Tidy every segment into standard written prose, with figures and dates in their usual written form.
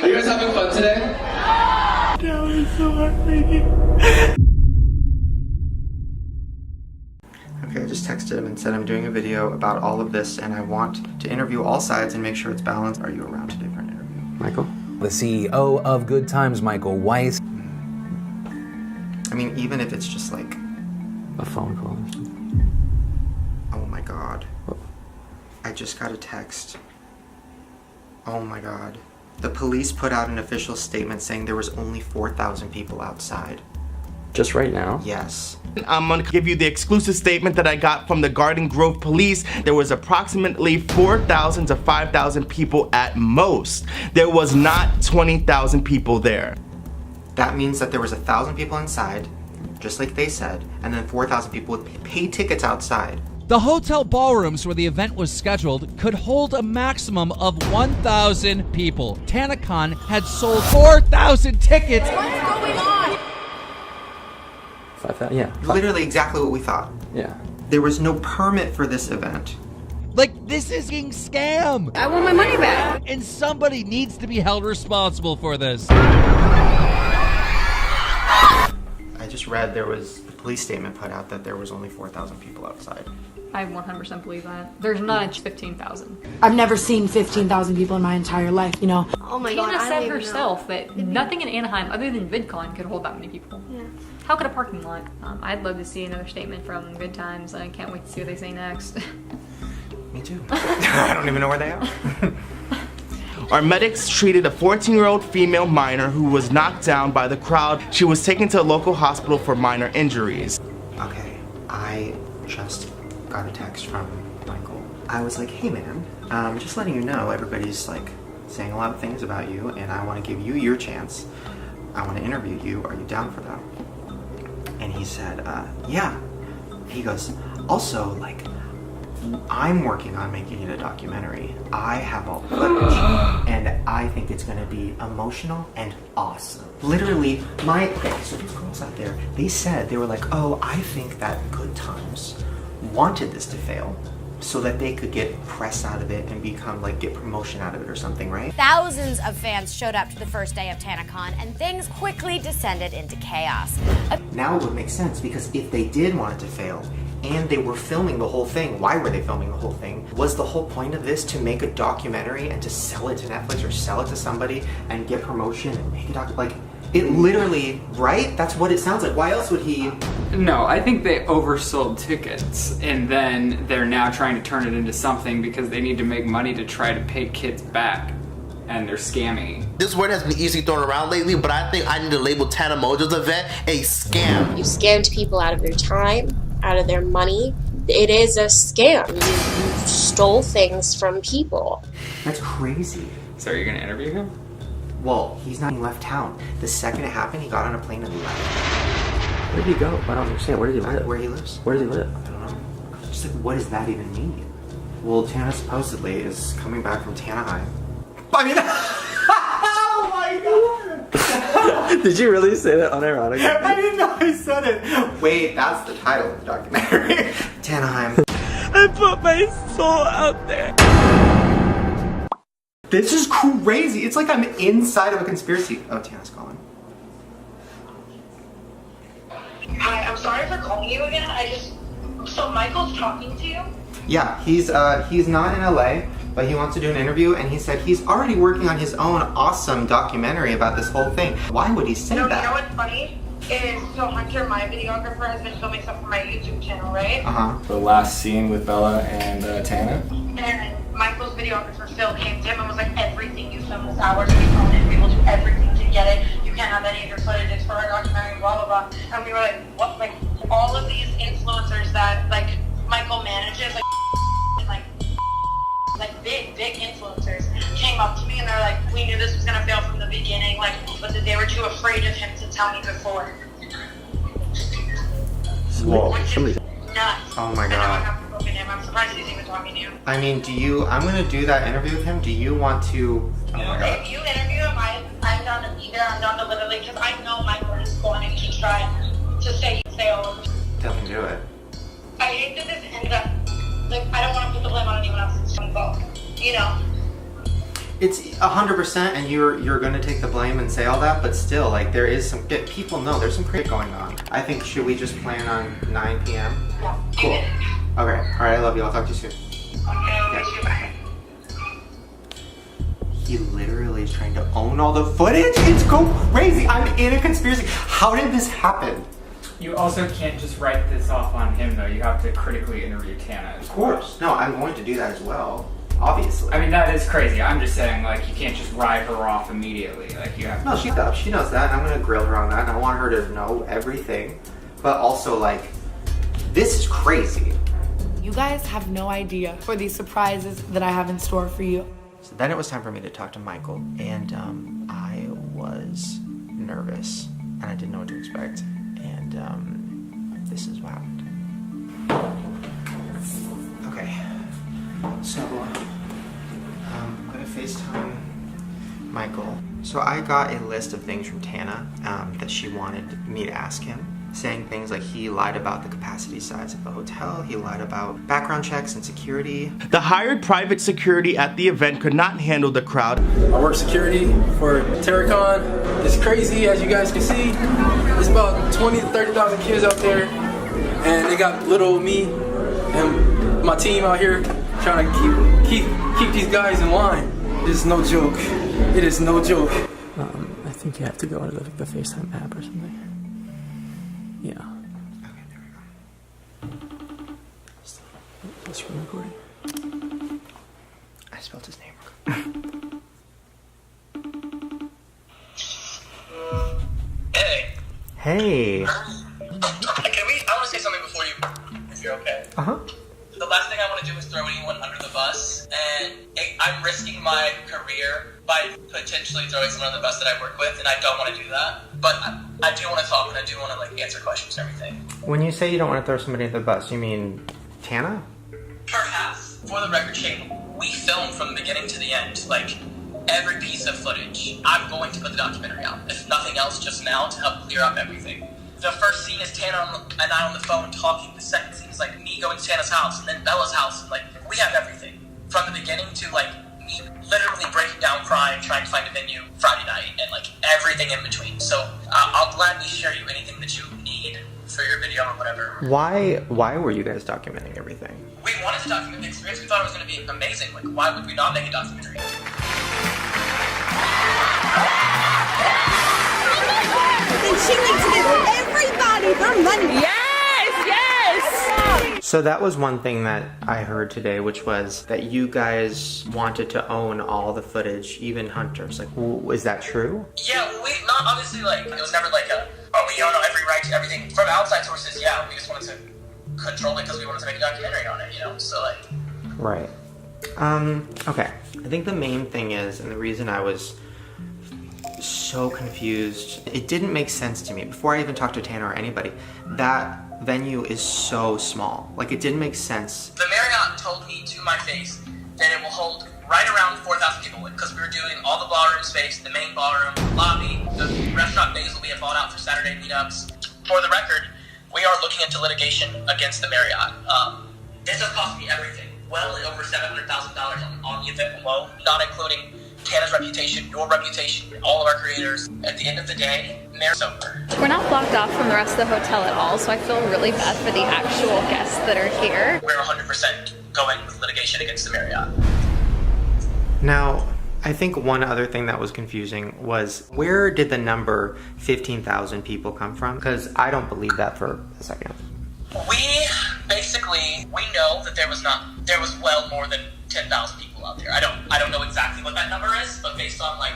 Are you guys having fun today? That was so heartbreaking. Okay, I just texted him and said I'm doing a video about all of this and I want to interview all sides and make sure it's balanced. Are you around to do for an interview? Michael? The CEO of Good Times, Michael Weiss. I mean, even if it's just like a phone call or something. Oh my god. I just got a text. Oh my god. The police put out an official statement saying there was only 4,000 people outside. Just right now? Yes. I'm gonna give you the exclusive statement that I got from the Garden Grove police. There was approximately 4,000 to 5,000 people at most. There was not 20,000 people there. That means that there was 1,000 people inside, just like they said, and then 4,000 people with paid tickets outside. The hotel ballrooms where the event was scheduled could hold a maximum of 1,000 people. TanaCon had sold 4,000 tickets. What's going on? 5,000, yeah. Literally exactly what we thought. Yeah. There was no permit for this event. Like, this is a scam. I want my money back. And somebody needs to be held responsible for this. I just read there was a police statement put out that there was only 4,000 people outside. I 100% believe that. There's not 15,000. I've never seen 15,000 people in my entire life, you know. Oh my god, Tana said herself that nothing in Anaheim other than VidCon could hold that many people. Yeah. How could a parking lot? I'd love to see another statement from Good Times. I can't wait to see what they say next. Me too. I don't even know where they are. Our medics treated a 14-year-old female minor who was knocked down by the crowd. She was taken to a local hospital for minor injuries. Okay, I just got a text from Michael. I was like, hey man, just letting you know everybody's like saying a lot of things about you and I want to give you your chance. I want to interview you. Are you down for that? And he said, yeah. He goes, also, like, I'm working on making it a documentary. I have all the footage, and I think it's gonna be emotional and awesome. Literally, so these girls out there, they were like, oh, I think that Good Times wanted this to fail so that they could get press out of it and become like, get promotion out of it or something, right? Thousands of fans showed up to the first day of TanaCon, and things quickly descended into chaos. Now it would make sense, because if they did want it to fail, and they were filming the whole thing, why were they filming the whole thing? Was the whole point of this to make a documentary and to sell it to Netflix or sell it to somebody and get promotion and make a like, it literally, right? That's what it sounds like. Why else would he? No, I think they oversold tickets and then they're now trying to turn it into something because they need to make money to try to pay kids back. And they're scamming. This word has been easily thrown around lately, but I think I need to label Tana Mongeau's event a scam. You scammed people out of their time, out of their money. It is a scam. You stole things from people. That's crazy. So are you gonna interview him? Well, he's not even left town. The second it happened, he got on a plane and left. Where did he go? I don't understand. Where does he live? Where he lives. Where does he live? I don't know. Just like, what does that even mean? Well, Tana supposedly is coming back from Anaheim. I mean, oh my god! Did you really say that unironically? I didn't know I said it. Wait, that's the title of the documentary. Anaheim. I put my soul out there. This is crazy. It's like I'm inside of a conspiracy. Oh, Tana's calling. Hi, I'm sorry for calling you again. So Michael's talking to you? Yeah, he's not in LA, but he wants to do an interview, and he said he's already working on his own awesome documentary about this whole thing. Why would he say that? You know what's funny? So Hunter, my videographer, has been filming stuff for my YouTube channel, right? The last scene with Bella and Tana. And Michael's videographer, Phil, came to him and was like, everything you film is ours, we own it, we will do everything to get it, you can't have any of your footage, it's for our documentary, blah, blah, blah. And we were like, what? Like, all of these influencers that, like, Michael manages, like big influencers came up to me and they're like, we knew this was gonna fail from the beginning, like, but that they were too afraid of him to tell me before. Whoa, Which is nuts. Oh my I know I god. have to look at him. I'm surprised he's even talking to you. I mean, I'm gonna do that interview with him. Do you want to? Oh my god. If you interview him, I'm down to be there. I'm down to literally, because I know Michael is going to try to say all of this. Tell him to do it. I hate that this ended up, like, I don't want to put the blame on anyone else. It's my fault. You know? It's 100%, and you're gonna take the blame and say all that, but still, like, there is some, people know there's some crap going on. I think, should we just plan on 9 p.m.? Cool. Okay, all right, I love you, I'll talk to you soon. Okay. He literally is trying to own all the footage? It's crazy, I'm in a conspiracy. How did this happen? You also can't just write this off on him, though. You have to critically interview Tana as well. Of course. No, I'm going to do that as well. Obviously. I mean, that is crazy. I'm just saying, like, you can't just write her off immediately. Like, you have to... No, she does. She knows that, and I'm going to grill her on that, and I want her to know everything. But also, like, this is crazy. You guys have no idea for these surprises that I have in store for you. So then it was time for me to talk to Michael, and I was nervous, and I didn't know what to expect. And this is what happened. Okay. So, I'm gonna FaceTime Michael. So I got a list of things from Tana that she wanted me to ask him, saying things like he lied about the capacity size of the hotel, he lied about background checks and security. The hired private security at the event could not handle the crowd. I work security for TerraCon. It's crazy, as you guys can see. There's about 20 to 30,000 kids out there, and they got little me and my team out here trying to keep these guys in line. It is no joke. It is no joke. I think you have to go to the FaceTime app or something. Yeah. Okay, there we go. Is this recording? I spelled his name. Hey. Hey. I want to say something before you, if you're okay. Uh-huh. The last thing I want to do is throw anyone under the bus, and I'm risking my career by potentially throwing someone under the bus that I work with, and I don't want to do that. But I do want to talk, and I do want to, like, answer questions and everything. When you say you don't want to throw somebody under the bus, you mean Tana? Perhaps. For the record, Shane, we filmed from the beginning to the end, like, every piece of footage. I'm going to put the documentary out, if nothing else, just now to help clear up everything. The first scene is Tana and I on the phone talking. The second scene is, like, me going to Tana's house, and then Bella's house, and, like, we have everything. From the beginning to, like, me literally breaking down, crying, trying to find a venue Friday night, and, like, everything in between. So I'll gladly share you anything that you need for your video or whatever. Why were you guys documenting everything? We wanted to document the experience. We thought it was going to be amazing. Like, why would we not make a documentary? And she needs to give everybody their money. Yes, yes. So that was one thing that I heard today, which was that you guys wanted to own all the footage, even Hunter's. Like, is that true? Yeah, we not obviously, like, it was never like we own every right to everything. From outside sources, yeah, we just wanted to control it because we wanted to make a documentary on it, you know? So, like... Right. Okay. I think the main thing is, and the reason I was so confused, it didn't make sense to me. Before I even talked to Tana or anybody, that venue is so small. Like, it didn't make sense. The Marriott told me to my face that it will hold right around 4,000 people because we were doing all the ballroom space, the main ballroom, lobby, the restaurant bays will be bought out for Saturday meetups. For the record, we are looking into litigation against the Marriott. This has cost me everything. Well over $700,000 on the event alone, not including Tana's reputation, your reputation, all of our creators. At the end of the day, Marriott's over. We're not blocked off from the rest of the hotel at all, so I feel really bad for the actual guests that are here. We're 100% going with litigation against the Marriott. Now, I think one other thing that was confusing was, where did the number 15,000 people come from? Because I don't believe that for a second. We know that there was well more than 10,000 people out there. I don't know exactly what that number is, but based on, like,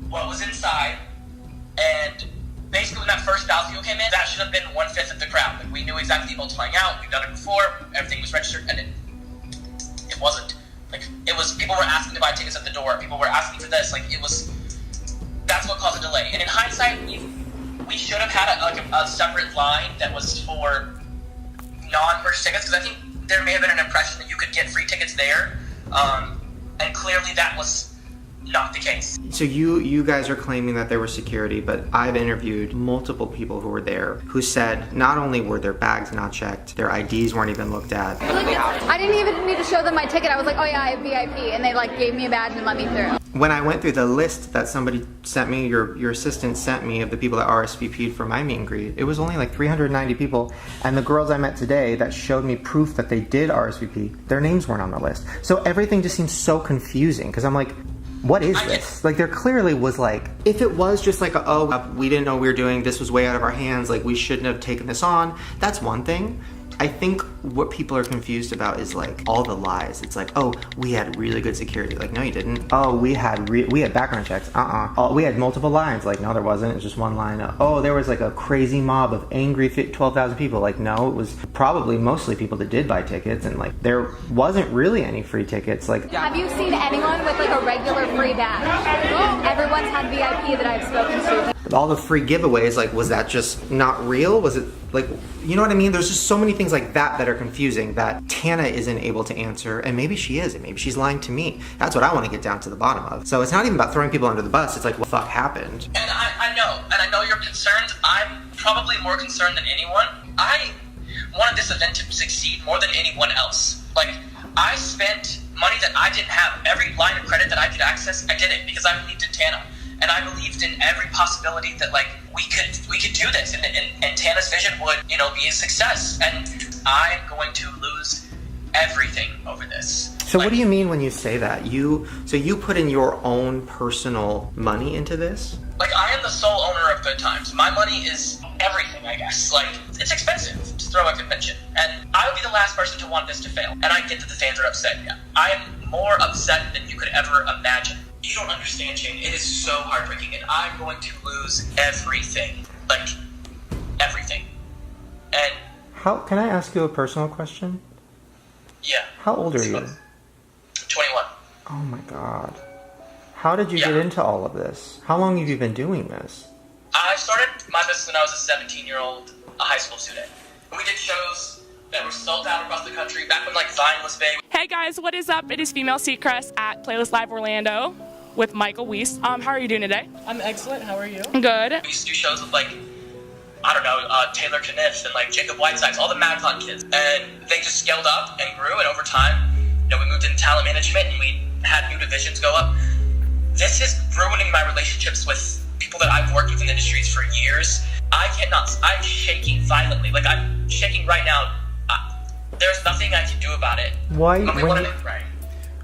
what was inside, and basically when that first 1,000 people came in, that should have been 1/5 of the crowd. Like, we knew exactly people flying out, we've done it before, everything was registered, and it wasn't. Like, it was, people were asking to buy tickets at the door, people were asking for this, like, that's what caused a delay. And in hindsight, we should have had a separate line that was for non-purchase tickets, because I think there may have been an impression that you could get free tickets there, and clearly that was not the case. So you guys are claiming that there was security, but I've interviewed multiple people who were there who said not only were their bags not checked, their IDs weren't even looked at. I didn't even need to show them my ticket. I was like, oh yeah, I have VIP, and they like gave me a badge and let me through. When I went through the list that somebody sent me, your assistant sent me of the people that RSVP'd for my meet and greet, it was only like 390 people, and the girls I met today that showed me proof that they did RSVP, their names weren't on the list. So everything just seems so confusing, because I'm like, what is this? Like, there clearly was like, if it was just like, we didn't know what we were doing, this was way out of our hands, like we shouldn't have taken this on, that's one thing. I think what people are confused about is like all the lies. It's like, oh, we had really good security. Like, no, you didn't. Oh, we had background checks. Oh, we had multiple lines. Like, no, there wasn't. It was just one line. Oh, there was like a crazy mob of angry 12,000 people. Like, no, it was probably mostly people that did buy tickets, and like there wasn't really any free tickets. Like, have you seen anyone with like a regular free badge? Everyone's had VIP that I've spoken to. All the free giveaways, like, was that just not real? Was it like, you know what I mean? There's just so many things like that are confusing that Tana isn't able to answer, and maybe she is, and maybe she's lying to me. That's what I want to get down to the bottom of. So it's not even about throwing people under the bus. It's like, what the fuck happened? And I know you're concerned. I'm probably more concerned than anyone. I wanted this event to succeed more than anyone else. Like, I spent money that I didn't have. Every line of credit that I could access, I did it because I believed in Tana. And I believed in every possibility that like we could do this, and Tana's vision would, you know, be a success. And I'm going to lose everything over this. So what do you mean when you say that? So you put in your own personal money into this? Like, I am the sole owner of Good Times. My money is everything, I guess. Like, it's expensive to throw a convention, and I would be the last person to want this to fail. And I get that the fans are upset. Yeah, I am more upset than you could ever imagine. You don't understand, Shane. It is so heartbreaking, and I'm going to lose everything. Like, everything. And how can I ask you a personal question? Yeah. How old are you? 21. Oh my god. How did you get into all of this? How long have you been doing this? I started my business when I was a 17-year-old high school student. We did shows that were sold out across the country back when like Vine was big. Hey guys, what is up? It is Female Seacrest at Playlist Live Orlando with Michael Weiss. How are you doing today? I'm excellent. How are you? Good. We used to do shows with like, I don't know, Taylor Kniff and like Jacob Whitesides, all the MagCon kids. And they just scaled up and grew, and over time, you know, we moved into talent management and we had new divisions go up. This is ruining my relationships with people that I've worked with in industries for years. I'm shaking violently. Like, I'm shaking right now. There's nothing I can do about it. Why?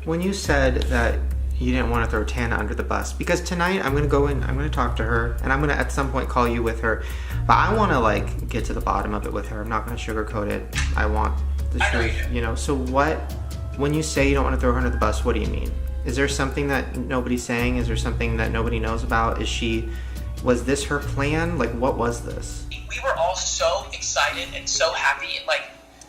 When you said that you didn't want to throw Tana under the bus, because tonight I'm going to go in, I'm going to talk to her, and I'm going to at some point call you with her. But I want to like get to the bottom of it with her. I'm not going to sugarcoat it. I want the truth, you know. So when you say you don't want to throw her under the bus, what do you mean? Is there something that nobody's saying? Is there something that nobody knows about? Was this her plan? Like, what was this? We were all so excited and so happy and like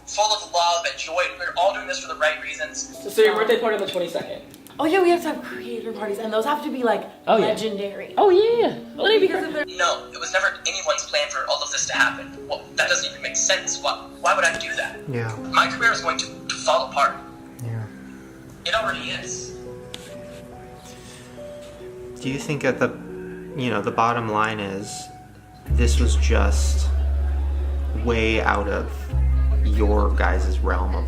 full of love and joy. We were all doing this for the right reasons. So your birthday party on the 22nd. Oh yeah, we have to have creator parties, and those have to be like legendary. Oh yeah. No, it was never anyone's plan for all of this to happen. Well, that doesn't even make sense. Why would I do that? Yeah. My career is going to fall apart. Yeah. It already is. Do you think at the bottom line is this was just way out of your guys' realm of,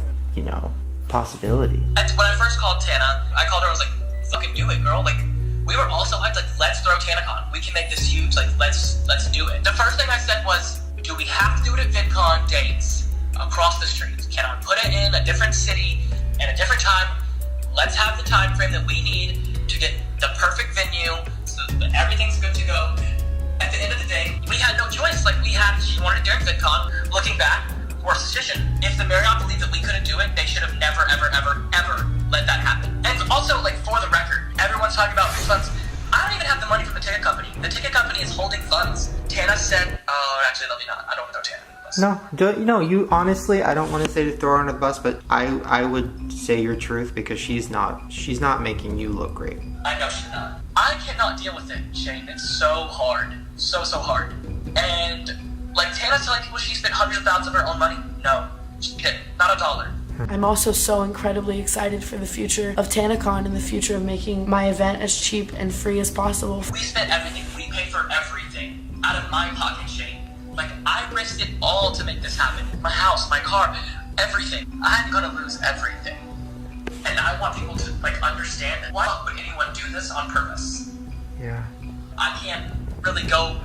possibility? And when I first called Tana, I called her, I was like, fucking do it, girl. Like, we were all so hyped, like, let's throw TanaCon. We can make this huge, like, let's do it. The first thing I said was, do we have to do it at VidCon dates across the street? Can I put it in a different city and a different time? Let's have the time frame that we need to get the perfect venue so that everything's good to go. At the end of the day, we had no choice. Like, she wanted it during VidCon. Looking back, worst decision. If the Marriott believed that we couldn't do it, they should have never, ever, ever, ever let that happen. And also, like, for the record, everyone's talking about refunds. I don't even have the money from the ticket company. The ticket company is holding funds. Tana said, actually, let me not. I don't want to throw Tana under the bus. You honestly, I don't want to say to throw her under the bus, but I would say your truth because she's not making you look great. I know she's not. I cannot deal with it, Shane. It's so hard. So hard. And, like, Tana's telling people she spent hundreds of thousands of her own money. No, she didn't. Not $1. I'm also so incredibly excited for the future of TanaCon and the future of making my event as cheap and free as possible. We spent everything. We paid for everything out of my pocket, Shane. Like, I risked it all to make this happen. My house, my car, everything. I'm gonna lose everything. And I want people to, like, understand that. Why would anyone do this on purpose? Yeah. I can't really go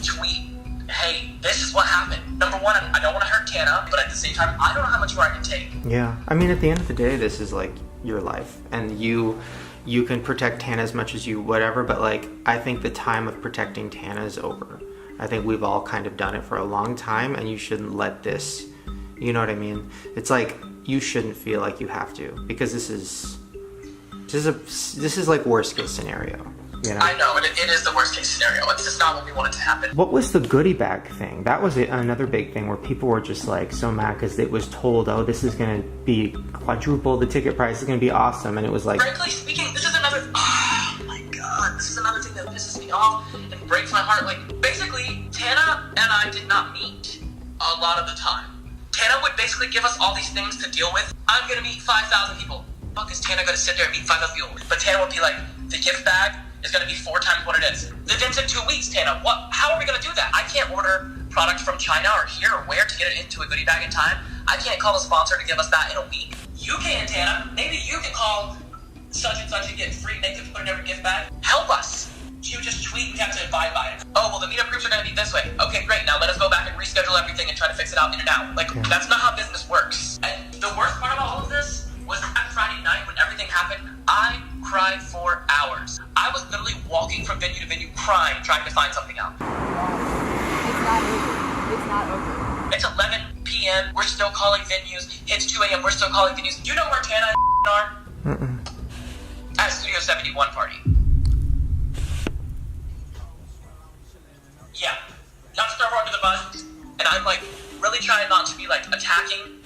tweet, hey, this is what happened. Number one, I don't want to hurt Tana, but at the same time, I don't know how much more I can take. Yeah. I mean, at the end of the day, this is like your life, and you can protect Tana as much as you whatever, but like, I think the time of protecting Tana is over. I think we've all kind of done it for a long time, and you shouldn't let this, you know what I mean? It's like, you shouldn't feel like you have to, because this is like worst case scenario. You know? I know, it is the worst case scenario. It's just not what we wanted to happen. What was the goodie bag thing? That was another big thing where people were just like so mad because it was told, oh, this is going to be quadruple, the ticket price is going to be awesome, and it was like... Frankly speaking, this is another... Oh my god, this is another thing that pisses me off and breaks my heart. Like, basically, Tana and I did not meet a lot of the time. Tana would basically give us all these things to deal with. I'm going to meet 5,000 people. Fuck is Tana going to sit there and meet 5,000 people? But Tana would be like, the gift bag is going to be 4 times what it is. The event's in 2 weeks, Tana. How are we going to do that? I can't order product from China or here or where to get it into a goodie bag in time. I can't call a sponsor to give us that in a week. You can, Tana. Maybe you can call such and such and get free makeup to put in every gift bag. Help us. You just tweet, we have to abide by it. Oh, well, the meetup groups are going to be this way. Okay, great. Now let us go back and reschedule everything and try to fix it out in and out. Like, that's not how business works. And the worst part about all of this was that Friday night when everything happened, I cried for hours. I was literally walking from venue to venue crying, trying to find something out. It's not over. It's not over. It's 11 p.m. We're still calling venues. It's 2 a.m. We're still calling venues. Do you know where Tana and are? At Studio 71 party. Yeah. Not to throw her under the bus. And I'm like, really trying not to be like attacking.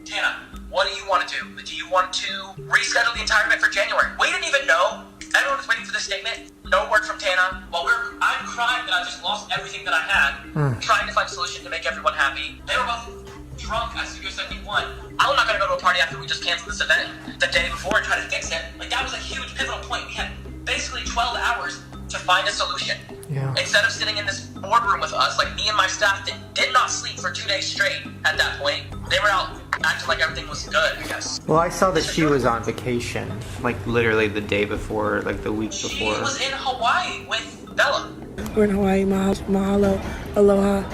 Tana, what do you want to do? Do you want to reschedule the entire event for January? We didn't even know. Everyone was waiting for this statement. No word from Tana. While I'm crying that I just lost everything that I had, trying to find a solution to make everyone happy. They were both drunk at Studio 71. I'm not going to go to a party after we just canceled this event the day before and try to fix it. Like, that was a huge pivotal point. We had basically 12 hours to find a solution. Yeah. Instead of sitting in this boardroom with us, like me and my staff did not sleep for 2 days straight at that point. They were out acting like everything was good, I guess. Well, I saw that she was on vacation, like literally the day before, like the week before. She was in Hawaii with Bella. We're in Hawaii. Mahalo. Aloha.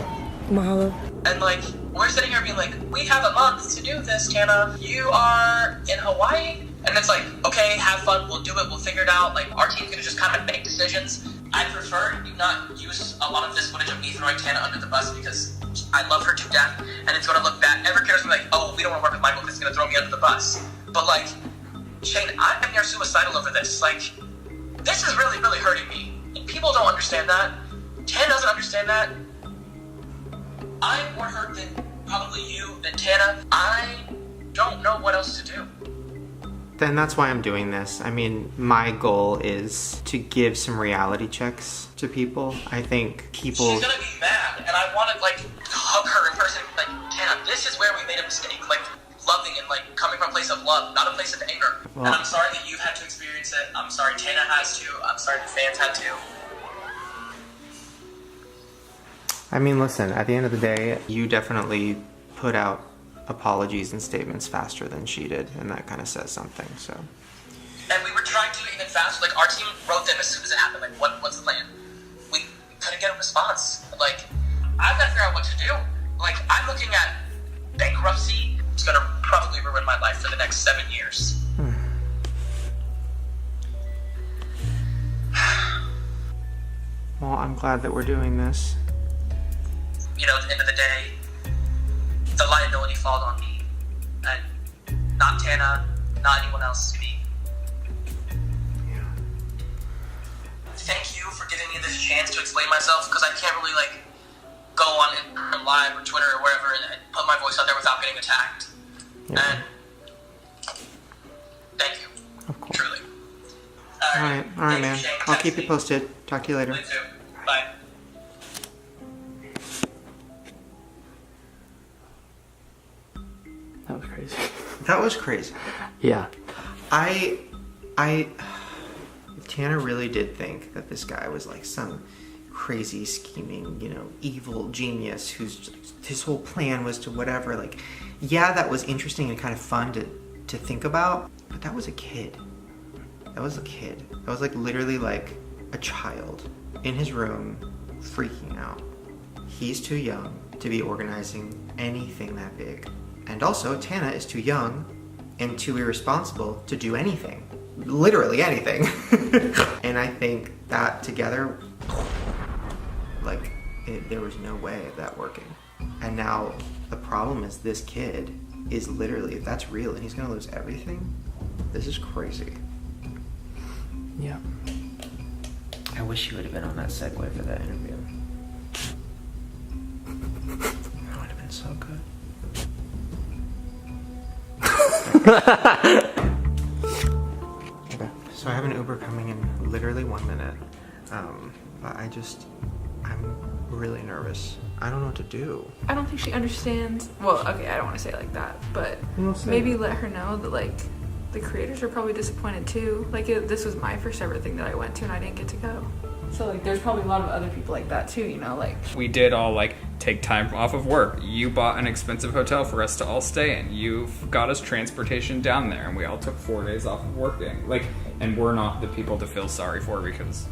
Mahalo. And like, we're sitting here being like, we have a month to do this, Tana. You are in Hawaii? And it's like, okay, have fun, we'll do it, we'll figure it out. Like, our team's gonna just kind of make decisions. I prefer you not use a lot of this footage of me throwing Tana under the bus because I love her to death, and it's gonna look bad. Every character's gonna be like, oh, we don't wanna work with Michael because he's gonna throw me under the bus. But like, Shane, I'm near suicidal over this. Like, this is really, really hurting me. And people don't understand that. Tana doesn't understand that. I'm more hurt than probably you, than Tana. I don't know what else to do. Then that's why I'm doing this. I mean, my goal is to give some reality checks to people. I think people... She's gonna be mad, and I want to, like, hug her in person. Like, Tana, this is where we made a mistake. Like, loving and, like, coming from a place of love, not a place of anger. Well, and I'm sorry that you've had to experience it. I'm sorry Tana has to. I'm sorry the fans had to. I mean, listen, at the end of the day, you definitely put out apologies and statements faster than she did, and that kind of says something, so. And we were trying to do it even faster. Like, our team wrote them as soon as it happened. Like, what's the plan? We couldn't get a response. Like, I've got to figure out what to do. Like, I'm looking at bankruptcy. It's going to probably ruin my life for the next 7 years. Well, I'm glad that we're doing this. You know, at the end of the day, the liability falls on me. And not Tana, not anyone else, me. Yeah. Thank you for giving me this chance to explain myself, because I can't really, like, go on live or Twitter or wherever and put my voice out there without getting attacked. Yeah. And thank you. Of course. Truly. Alright, man. I'll keep you posted. Talk to you later. You too. Bye. That was crazy. That was crazy. Yeah. Tana really did think that this guy was like some crazy scheming, you know, evil genius whose his whole plan was to whatever. Like, yeah, that was interesting and kind of fun to think about, but that was a kid. That was a kid. That was like literally like a child in his room freaking out. He's too young to be organizing anything that big. And also, Tana is too young and too irresponsible to do anything. Literally anything. And I think that together, like, there was no way of that working. And now the problem is this kid is literally, if that's real and he's gonna lose everything, this is crazy. Yeah. I wish you would have been on that segue for that interview. That would have been so good. Okay. So I have an Uber coming in literally 1 minute. But I'm really nervous. I don't know what to do. I don't think she understands. Well, okay, I don't want to say it like that, but maybe let her know that like the creators are probably disappointed too. Like this was my first ever thing that I went to and I didn't get to go. So like there's probably a lot of other people like that too, you know, like we did all like take time off of work. You bought an expensive hotel for us to all stay in. You've got us transportation down there and we all took 4 days off of working. Like, and we're not the people to feel sorry for because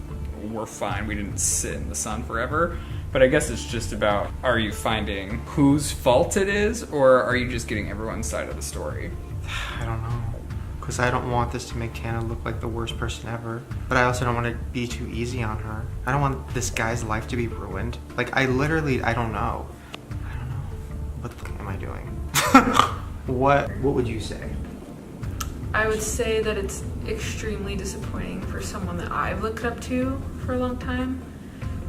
we're fine. We didn't sit in the sun forever. But I guess it's just about, are you finding whose fault it is or are you just getting everyone's side of the story? I don't know. Because I don't want this to make Tana look like the worst person ever. But I also don't want to be too easy on her. I don't want this guy's life to be ruined. Like, I don't know. What am I doing? What would you say? I would say that it's extremely disappointing for someone that I've looked up to for a long time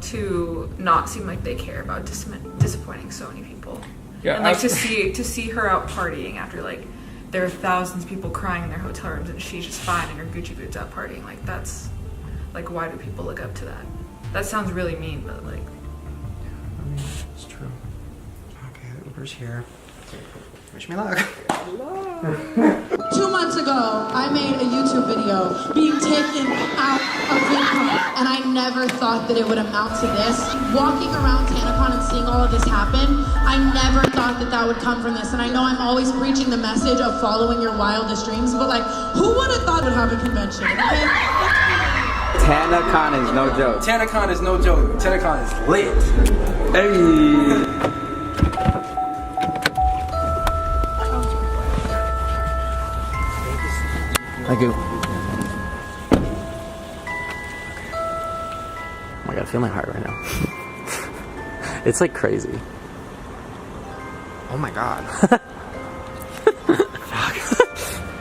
to not seem like they care about disappointing so many people. Yeah, and like to see her out partying after like there are thousands of people crying in their hotel rooms and she's just fine in her Gucci boots out partying. Like that's like, why do people look up to that? That sounds really mean, but like. I mean, it's true. Okay, the Uber's here. Wish me luck. 2 months ago, I made a YouTube video being taken out of VidCon, and I never thought that it would amount to this. Walking around TanaCon and seeing all of this happen, I never thought that that would come from this. And I know I'm always preaching the message of following your wildest dreams, but like, who would have thought would have a convention? Okay? TanaCon is no joke. TanaCon is no joke. TanaCon is lit. Hey. Thank you. Oh my god, I feel my heart right now. It's like crazy. Oh my god.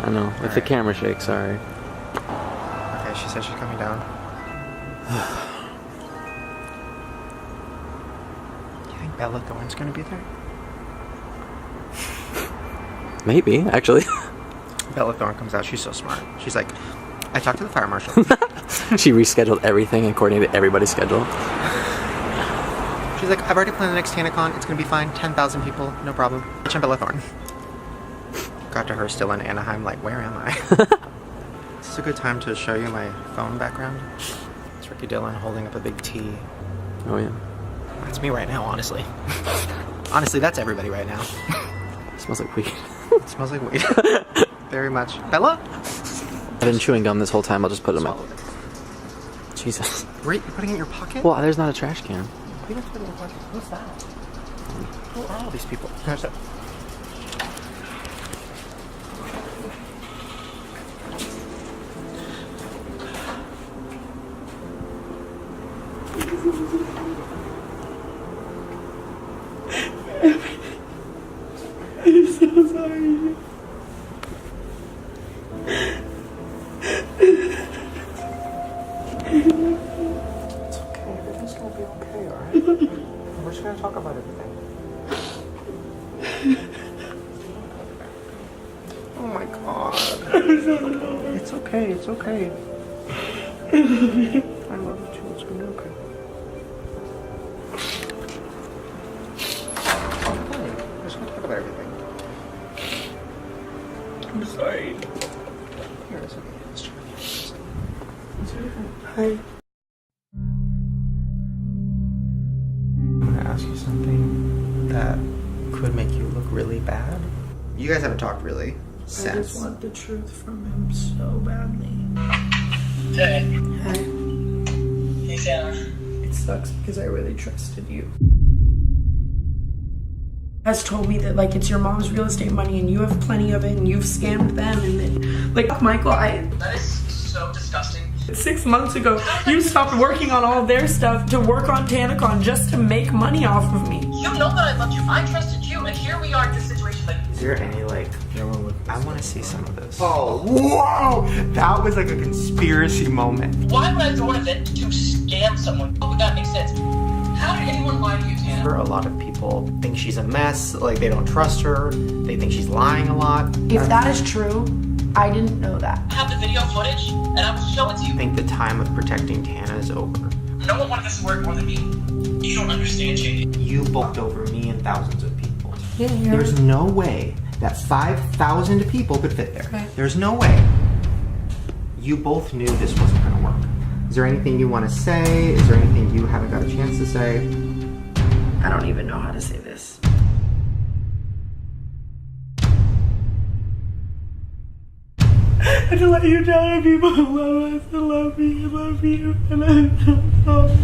I know, if the camera shakes, sorry. Okay, she said she's coming down. You think Bella Thorne's gonna be there? Maybe, actually. Bella Thorne comes out, she's so smart. She's like, I talked to the fire marshal. She rescheduled everything and coordinated everybody's schedule. She's like, I've already planned the next TanaCon, it's gonna be fine, 10,000 people, no problem. I'm Bella Thorne. Got to her still in Anaheim, like, where am I? This is a good time to show you my phone background. It's Ricky Dillon holding up a big T. Oh yeah. That's me right now, honestly. Honestly, that's everybody right now. It smells like weed. It smells like weed. Very much. Bella? I've been chewing gum this whole time, I'll just put it in my... Jesus. Wait, you're putting it in your pocket? Well, there's not a trash can. You have to put it in your pocket. What's that? Who are all these people? There's that. I'm so sorry. It's okay. Everything's gonna be okay, alright? We're just gonna talk about everything. Oh my god. It's okay, it's okay. I love you too, it's gonna be okay. We're just gonna talk about everything. sorry. Hi. I'm gonna ask you something that could make you look really bad. You guys haven't talked really I since. just want the truth from him so badly. Hey. Hi. Hey, Tana. It sucks because I really trusted you. Has told me that like it's your mom's real estate money and you have plenty of it and you've scammed them and then like Michael, That is so disgusting. 6 months ago, you stopped working on all their stuff to work on TanaCon just to make money off of me. You know that I loved you. I trusted you, and here we are in this situation. Like, Is there any like? I want to see some of this. Oh, whoa! That was like a conspiracy moment. why would I throw an event to scam someone? How would that make sense? How did anyone lie to you, Tana? A lot of people think she's a mess. Like they don't trust her. They think she's lying a lot. If that is true, I didn't know that. I have the video footage, and I will show it to I you. think the time of protecting Tana is over. No one wanted this to work more than me. You don't understand, Shady. You bulked over me and thousands of people. Yeah. There's no way that 5,000 people could fit there. Right. There's no way. You both knew this wasn't going to work. Is there anything you want to say? Is there anything you haven't got a chance to say? I don't even know how to say this. I just let you down, people who love us and love me and love you, and I'm so sorry.